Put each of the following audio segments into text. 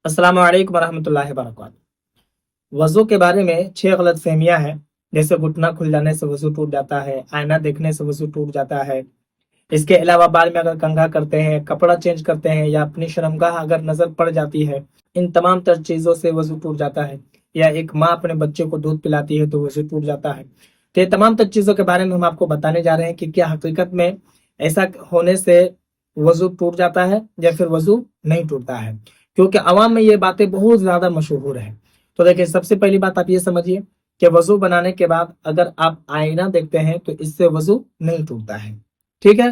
अस्सलाम वालेकुम रहमतुल्लाहि व बरकातहू। वज़ू के बारे में 6 गलत फहमियाँ हैं। जैसे घुटना खुल जाने से वज़ू टूट जाता है, आईना देखने से वज़ू टूट जाता है। इसके अलावा बाल में अगर कंघा करते हैं, कपड़ा चेंज करते हैं या अपनी शर्मगाह अगर नजर पड़ जाती है, इन तमाम तर चीज़ों से वज़ू टूट जाता है। या एक माँ अपने बच्चे को दूध पिलाती है तो वज़ू टूट जाता है। तो ये तमाम तर चीज़ों के बारे में हम आपको बताने जा रहे हैं कि क्या हकीकत में ऐसा होने से वज़ू टूट जाता है या फिर वज़ू नहीं टूटता है, क्योंकि अवाम में ये बातें बहुत ज्यादा मशहूर है। तो देखिए, सबसे पहली बात आप ये समझिए कि वजू बनाने के बाद अगर आप आईना देखते हैं तो इससे वजू नहीं टूटता है। ठीक है।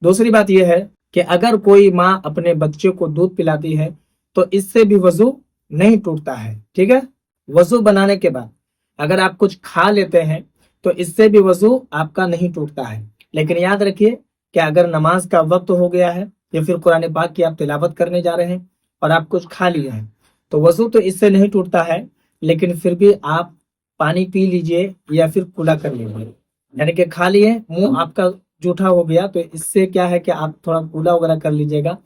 दूसरी बात यह है कि अगर कोई माँ अपने बच्चे को दूध पिलाती है तो इससे भी वजू नहीं टूटता है। ठीक है। वजू बनाने के बाद अगर आप कुछ खा लेते हैं तो इससे भी वजू आपका नहीं टूटता है। लेकिन याद रखिए कि अगर नमाज का वक्त हो गया है या फिर कुरान पाक की आप तिलावत करने जा रहे हैं और आप कुछ खा लिए हैं तो वजू तो इससे नहीं टूटता है, लेकिन फिर भी आप पानी पी लीजिए या फिर कुला कर लीजिए। यानी कि खा लिए, मुंह आपका जूठा हो गया तो इससे क्या है कि आप थोड़ा कुला वगैरह कर लीजिएगा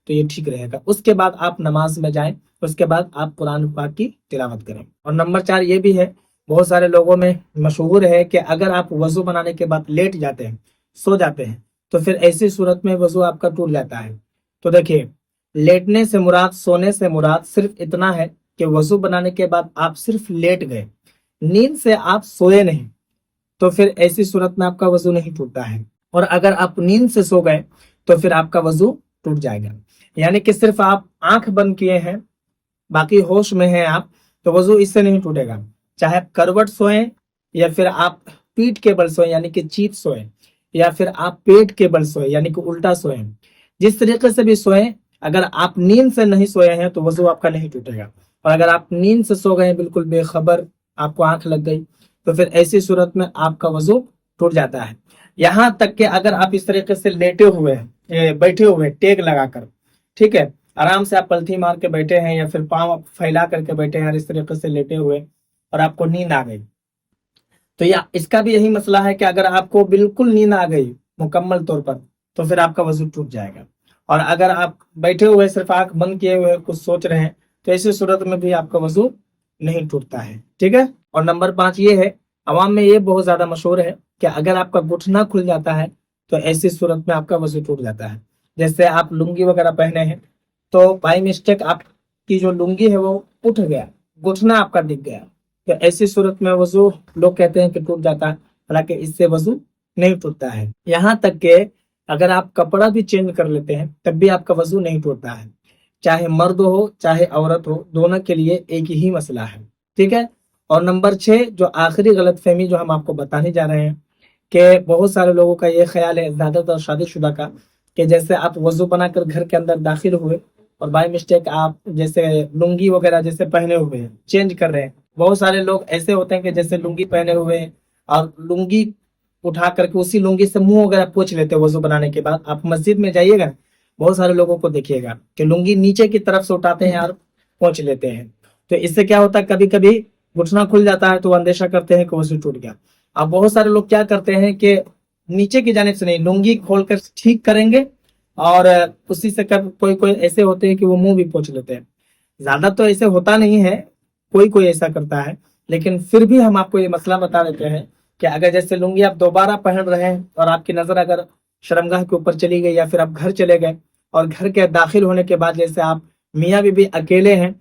तो ये ठीक रहेगा। उसके बाद आप नमाज में जाएं, उसके बाद आप कुरान पाक की तिलावत करें। और नंबर 4 ये भी है, बहुत सारे लोगों में मशहूर है कि अगर आप वजू बनाने के बाद लेट जाते हैं, सो जाते हैं, तो फिर ऐसी सूरत में वजू आपका टूट जाता है। तो देखिए, लेटने से मुराद, सोने से मुराद सिर्फ इतना है कि वजू बनाने के बाद आप सिर्फ लेट गए, नींद से आप सोए नहीं, तो फिर ऐसी सूरत में आपका वजू नहीं टूटता है। और अगर आप नींद से सो गए तो फिर आपका वजू टूट जाएगा। यानी कि सिर्फ आप आंख बंद किए हैं, बाकी होश में हैं आप, तो वजू इससे नहीं टूटेगा। चाहे आप करवट सोएं या फिर आप पीठ के बल सोएं यानी कि चीत सोएं, या फिर आप पेट के बल सोएं यानी कि उल्टा सोएं, जिस तरीके से भी सोएं, अगर आप नींद से नहीं सोए हैं तो वजू आपका नहीं टूटेगा। और अगर आप नींद से सो गए बिल्कुल बेखबर, आपको आंख लग गई, तो फिर ऐसी सूरत में आपका वजू टूट जाता है। यहाँ तक कि अगर आप इस तरीके से लेटे हुए हैं, बैठे हुए टेक लगाकर, ठीक है, आराम से आप पलथी मार के बैठे हैं या फिर पांव फैला करके बैठे हैं इस तरीके से लेटे हुए, और आपको नींद आ गई, तो या इसका भी यही मसला है कि अगर आपको बिल्कुल नींद आ गई मुकम्मल तौर पर तो फिर आपका वजू टूट जाएगा। और अगर आप बैठे हुए सिर्फ आंख बंद किए हुए कुछ सोच रहे हैं तो ऐसी सूरत में भी आपका वजू नहीं टूटता है। ठीक है। और नंबर 5 ये है, अवाम में ये बहुत ज्यादा मशहूर है कि अगर आपका घुटना खुल जाता है तो ऐसी सूरत में आपका वजू टूट जाता है। जैसे आप लुंगी वगैरह पहने हैं तो बाई मिस्टेक आपकी जो लुंगी है वो उठ गया, घुटना आपका दिख गया, तो ऐसी सूरत में वजू लोग कहते हैं कि टूट जाता है, हालांकि इससे वजू नहीं टूटता है। यहाँ तक कि अगर आप कपड़ा भी चेंज कर लेते हैं तब भी आपका वजू नहीं टूटता है। चाहे मर्द हो चाहे औरत हो, दोनों के लिए एक ही मसला है। ठीक है। और नंबर 6 जो आखिरी गलत फहमी जो हम आपको बताने जा रहे हैं, कि बहुत सारे लोगों का ये ख्याल है, ज्यादातर शादीशुदा का, कि जैसे आप वजू बनाकर घर के अंदर दाखिल हुए और बाय मिस्टेक आप जैसे लुंगी वगैरह जैसे पहने हुए हैं चेंज कर रहे हैं। बहुत सारे लोग ऐसे होते हैं कि जैसे लुंगी पहने हुए हैं और लुंगी उठा करके उसी लुंगी से मुंह वगैरह पोंछ लेते हैं। वजू बनाने के बाद आप मस्जिद में जाइएगा, बहुत सारे लोगों को देखिएगा कि लुंगी नीचे की तरफ से उठाते हैं और पोंछ लेते हैं। तो इससे क्या होता है, कभी कभी घुटना खुल जाता है तो वो अंदेशा करते हैं कि वजू टूट गया। अब बहुत सारे लोग क्या करते हैं कि नीचे की जानिब से नहीं, लुंगी खोलकर ठीक करेंगे और उसी से कोई कोई ऐसे होते हैं कि वो मुंह भी पोंछ लेते हैं। ज्यादा तो ऐसे होता नहीं है, कोई कोई ऐसा करता है, लेकिन फिर भी हम आपको ये मसला बता देते हैं कि अगर जैसे लुंगी आप दोबारा पहन रहे हैं और आपकी नजर अगर शर्मगाह के ऊपर चली गई या फिर आप घर चले गए और घर के दाखिल होने के बाद जैसे आप मियाँ बीबी अकेले हैं,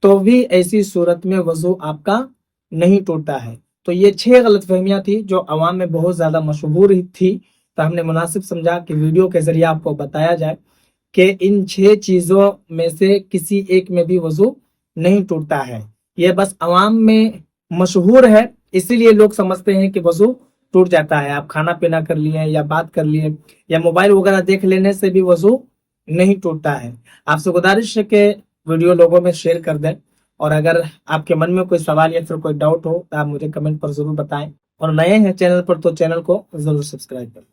तो भी ऐसी सूरत में वजू आपका नहीं टूटता है। तो ये 6 गलत फहमियां थी जो अवाम में बहुत ज्यादा मशहूर थी, तो हमने मुनासिब समझा कि वीडियो के जरिए आपको बताया जाए कि इन 6 चीजों में से किसी एक में भी वजू नहीं टूटता है। ये बस अवाम में मशहूर है, इसीलिए लोग समझते हैं कि वजू टूट जाता है। आप खाना पीना कर लिए या बात कर लिए या मोबाइल वगैरह देख लेने से भी वजू नहीं टूटता है। आपसे गुजारिश है कि वीडियो लोगों में शेयर कर दें, और अगर आपके मन में कोई सवाल या फिर कोई डाउट हो तो आप मुझे कमेंट पर जरूर बताएं, और नए हैं चैनल पर तो चैनल को जरूर सब्सक्राइब करें।